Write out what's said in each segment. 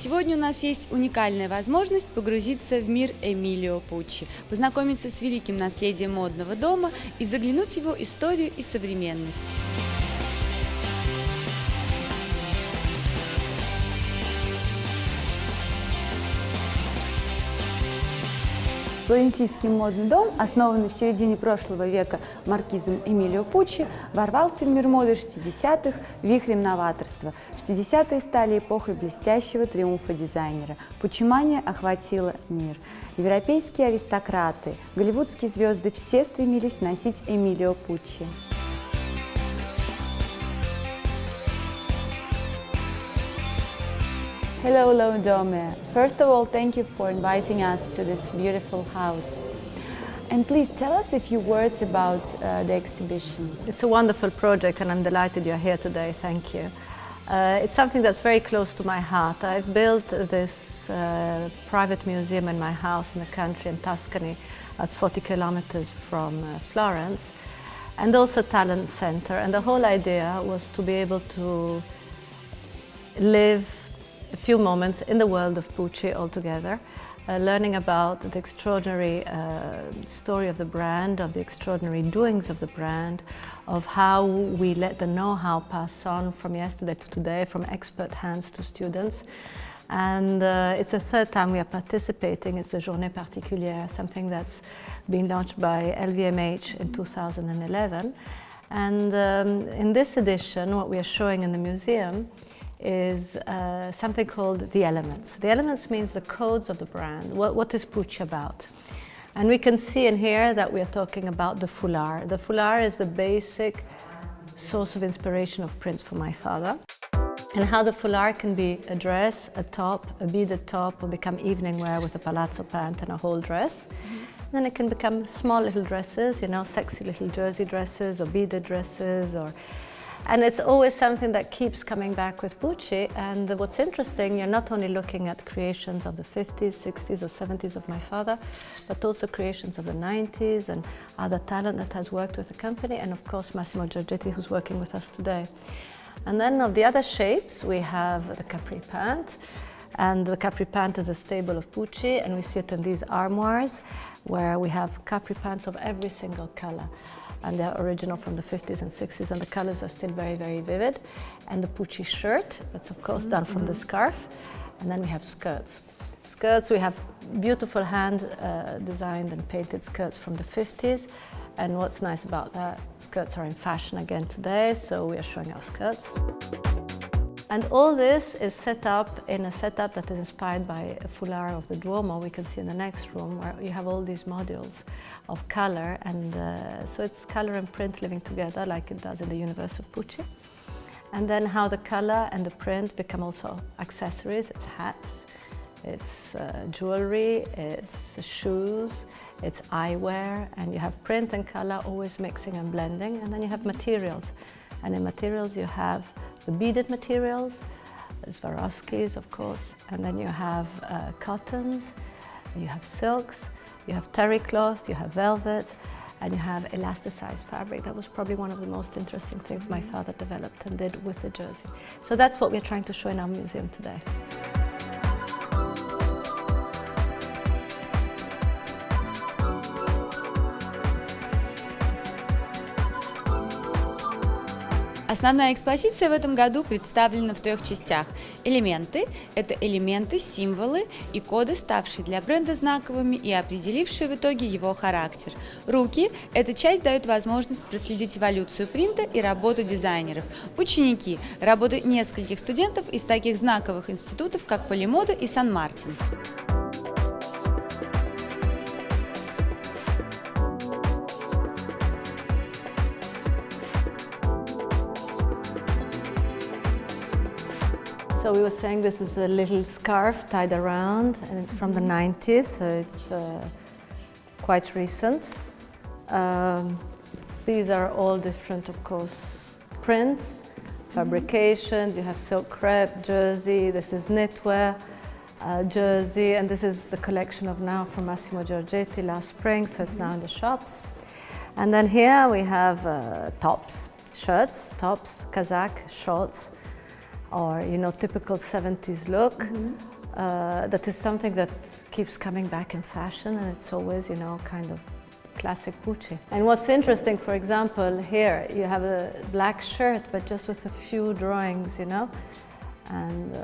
сегодня у нас есть уникальная возможность погрузиться в мир Эмилио Пуччи, познакомиться с великим наследием модного дома и заглянуть в его историю и современность. Флорентийский модный дом, основанный в середине прошлого века маркизом Эмилио Пуччи, ворвался в мир моды 60-х вихрем новаторства. 60-е стали эпохой блестящего триумфа дизайнера. Пуччимания охватила мир. Европейские аристократы, голливудские звезды – все стремились носить Эмилио Пуччи. Hello, Dome. First of all, thank you for inviting us to this beautiful house. And please tell us a few words about the exhibition. It's a wonderful project and I'm delighted you're here today, thank you. It's something that's very close to my heart. I've built this private museum in my house in the country in Tuscany at 40 kilometers from Florence, and also talent center. And the whole idea was to be able to live a few moments in the world of Pucci altogether, learning about the extraordinary story of the brand, of the extraordinary doings of the brand, of how we let the know-how pass on from yesterday to today, from expert hands to students. And it's the third time we are participating. It's the Journée Particulière, something that's been launched by LVMH in 2011. And in this edition, what we are showing in the museum is something called the elements. The elements means the codes of the brand. What is Pucci about? And we can see in here that we are talking about the foulard. The foulard is the basic source of inspiration of prints for my father. And how the foulard can be a dress, a top, a beaded top, or become evening wear with a palazzo pant and a whole dress. Then it can become small little dresses, you know, sexy little jersey dresses or beaded dresses, and it's always something that keeps coming back with Pucci. And what's interesting, you're not only looking at creations of the 50s, 60s or 70s of my father, but also creations of the 90s and other talent that has worked with the company, and of course Massimo Giorgetti, who's working with us today. And then of the other shapes, we have the capri pant. And the capri pant is a staple of Pucci, and we see it in these armoires where we have capri pants of every single color. And they're original from the 50s and 60s, and the colors are still very, very vivid. And the Pucci shirt, that's of course done from the scarf. And then we have skirts. Skirts, we have beautiful hand designed and painted skirts from the 50s. And what's nice about that, skirts are in fashion again today, so we are showing our skirts. And all this is set up in a setup that is inspired by a foulard of the Duomo. We can see in the next room where you have all these modules of color, and so it's color and print living together like it does in the universe of Pucci. And then how the color and the print become also accessories. It's hats, it's jewelry, it's shoes, it's eyewear, and you have print and color always mixing and blending. And then you have materials, and in materials you have the beaded materials, there's Swarovskis of course, and then you have cottons, you have silks, you have terry cloth, you have velvet, and you have elasticized fabric. That was probably one of the most interesting things my father developed and did with the jersey. So that's what we're trying to show in our museum today. Основная экспозиция в этом году представлена в 3 частях. Элементы – это элементы, символы и коды, ставшие для бренда знаковыми и определившие в итоге его характер. Руки – эта часть дает возможность проследить эволюцию принта и работу дизайнеров. Ученики – работы нескольких студентов из таких знаковых институтов, как Полимода и Сан-Мартинс. So we were saying this is a little scarf tied around, and it's from the 90s, so it's quite recent. These are all different, of course, prints, fabrications. You have silk crepe, jersey, this is knitwear, jersey, and this is the collection of now from Massimo Giorgetti last spring, so it's now in the shops. And then here we have tops, shirts, tops, kazak, shorts, or, you know, typical 70s look. that is something that keeps coming back in fashion, and it's always, you know, kind of classic Pucci. And what's interesting, for example, here you have a black shirt, but just with a few drawings, you know, and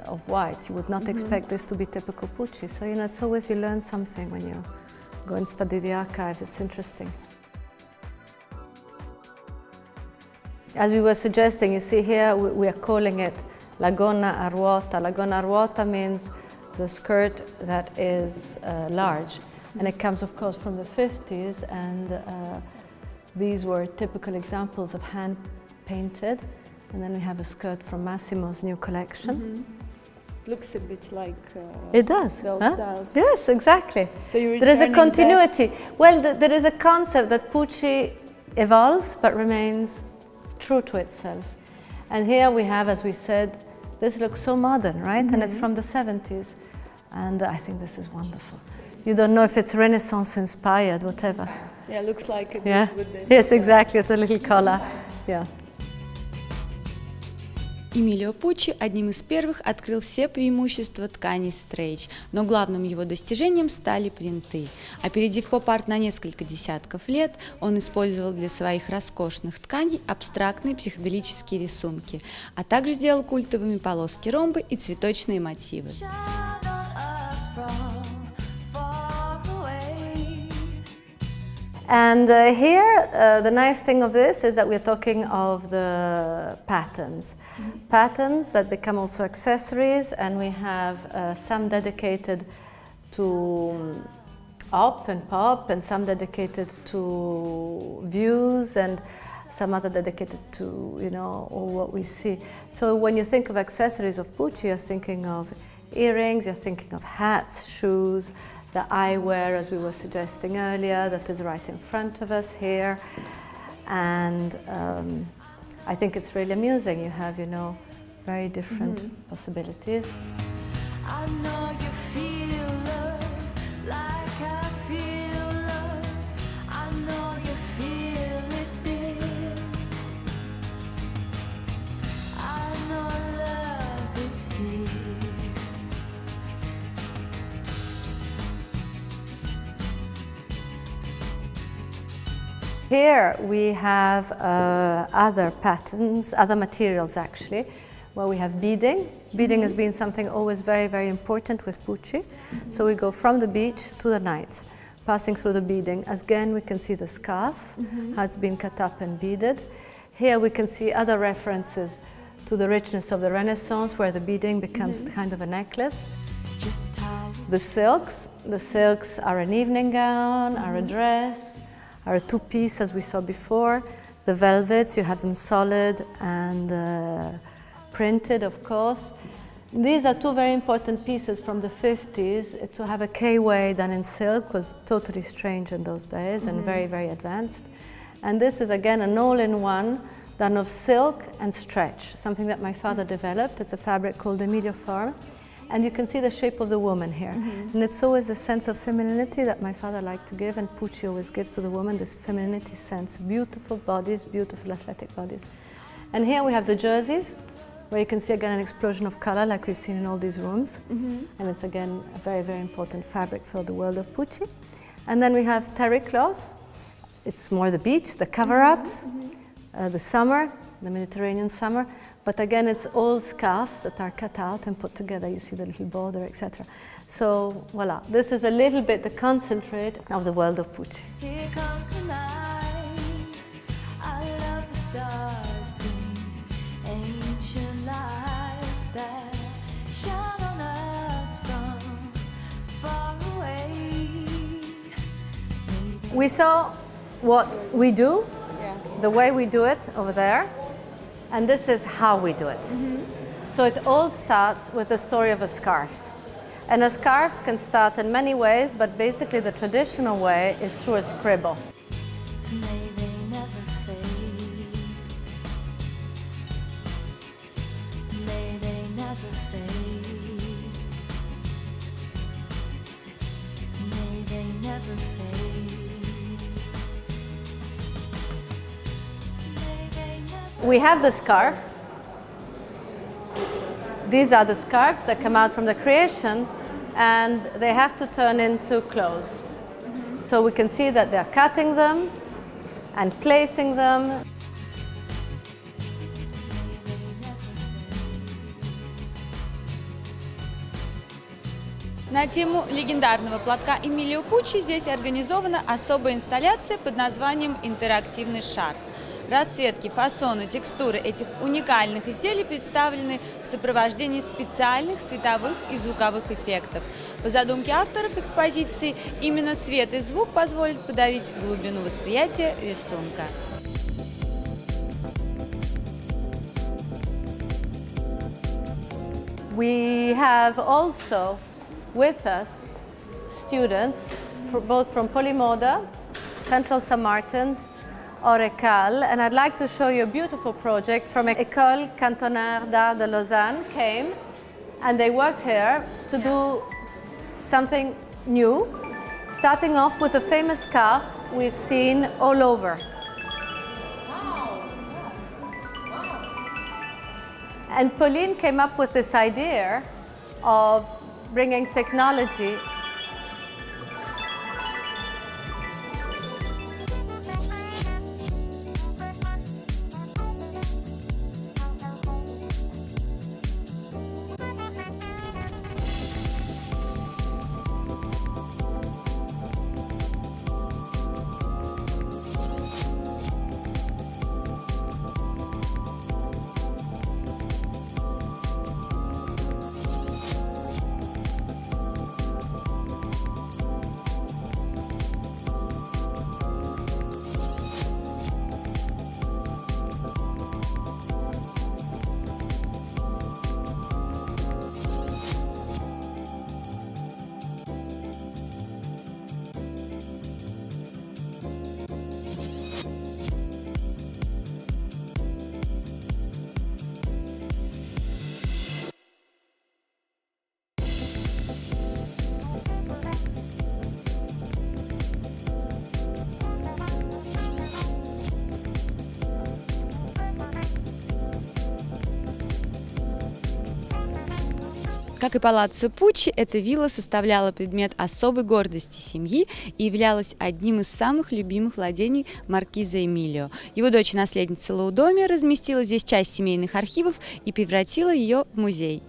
of white. You would not expect this to be typical Pucci. So, you know, it's always you learn something when you go and study the archives. It's interesting. As we were suggesting, you see here, we are calling it la gonna a ruota. La gonna a ruota means the skirt that is large. And it comes, of course, from the 50s, and these were typical examples of hand-painted. And then we have a skirt from Massimo's new collection. Looks a bit like it does. the old Huh? style. Yes, exactly. So you're there is a returning continuity. Well, there is a concept that Pucci evolves but remains true to itself. And here we have, as we said, this looks so modern, right? And it's from the 70s. And I think this is wonderful. You don't know if it's Renaissance inspired, whatever. Yeah, looks like it Yeah. with this. Yes, exactly. It's a little collar. Yeah. Эмилио Пуччи одним из первых открыл все преимущества тканей стрейч, но главным его достижением стали принты. Опередив поп-арт на несколько десятков лет, он использовал для своих роскошных тканей абстрактные психоделические рисунки, а также сделал культовыми полоски ромбы и цветочные мотивы. And here, the nice thing of this is that we're talking of the patterns. Patterns that become also accessories, and we have some dedicated to op and pop, and some dedicated to views, and some other dedicated to, you know, all what we see. So when you think of accessories of Pucci, you're thinking of earrings, you're thinking of hats, shoes, the eyewear, as we were suggesting earlier, that is right in front of us here. And I think it's really amusing. You have, you know, very different possibilities. I know you feel love like I feel love. I know you feel it, dear. I know love is here. Here we have other patterns, other materials actually, where we have beading. Beading has been something always very, very important with Pucci. So we go from the beach to the night, passing through the beading. Again, we can see the scarf, how it's been cut up and beaded. Here we can see other references to the richness of the Renaissance, where the beading becomes kind of a necklace. Just how The silks are an evening gown, are a dress, are a two-piece as we saw before. The velvets, you have them solid and printed, of course. These are two very important pieces from the 50s. To have a K-way done in silk was totally strange in those days and very, very advanced. And this is again an all-in-one done of silk and stretch, something that my father developed. It's a fabric called Emilio. And you can see the shape of the woman here. And it's always the sense of femininity that my father liked to give, and Pucci always gives to the woman, this femininity sense. Beautiful bodies, beautiful athletic bodies. And here we have the jerseys, where you can see again an explosion of color like we've seen in all these rooms. And it's again a very, very important fabric for the world of Pucci. And then we have terry cloth. It's more the beach, the cover-ups, the summer, the Mediterranean summer. But again, it's all scarves that are cut out and put together. You see the little border, etc. So, voila. This is a little bit the concentrate of the world of Pucci. here comes the night. I love the stars, the ancient lights that shine on us from far away. We saw what we do, the way we do it over there, and this is how we do it. So it all starts with the story of a scarf. And a scarf can start in many ways, but basically the traditional way is through a scribble. May they never fade. May they never fade. May they never fade. May they never We have the scarves. These are the scarves that come out from the creation, and they have to turn into clothes. So we can see that they're cutting them and placing them. На тему легендарного платка Эмилио Пуччи здесь организована особая инсталляция под названием «Интерактивный шар». Расцветки, фасоны, текстуры этих уникальных изделий представлены в сопровождении специальных световых и звуковых эффектов. По задумке авторов экспозиции, именно свет и звук позволят подарить глубину восприятия рисунка. We have also with us students both from Polymoda, Central St. Martin's, or École, and I'd like to show you a beautiful project from École Cantonnaire d'Art de Lausanne came, and they worked here to do something new, starting off with a famous scarf we've seen all over. And Pauline came up with this idea of bringing technology. Как и палаццо Пуччи, эта вилла составляла предмет особой гордости семьи и являлась одним из самых любимых владений маркиза Эмилио. Его дочь и наследница Лаудомия разместила здесь часть семейных архивов и превратила ее в музей.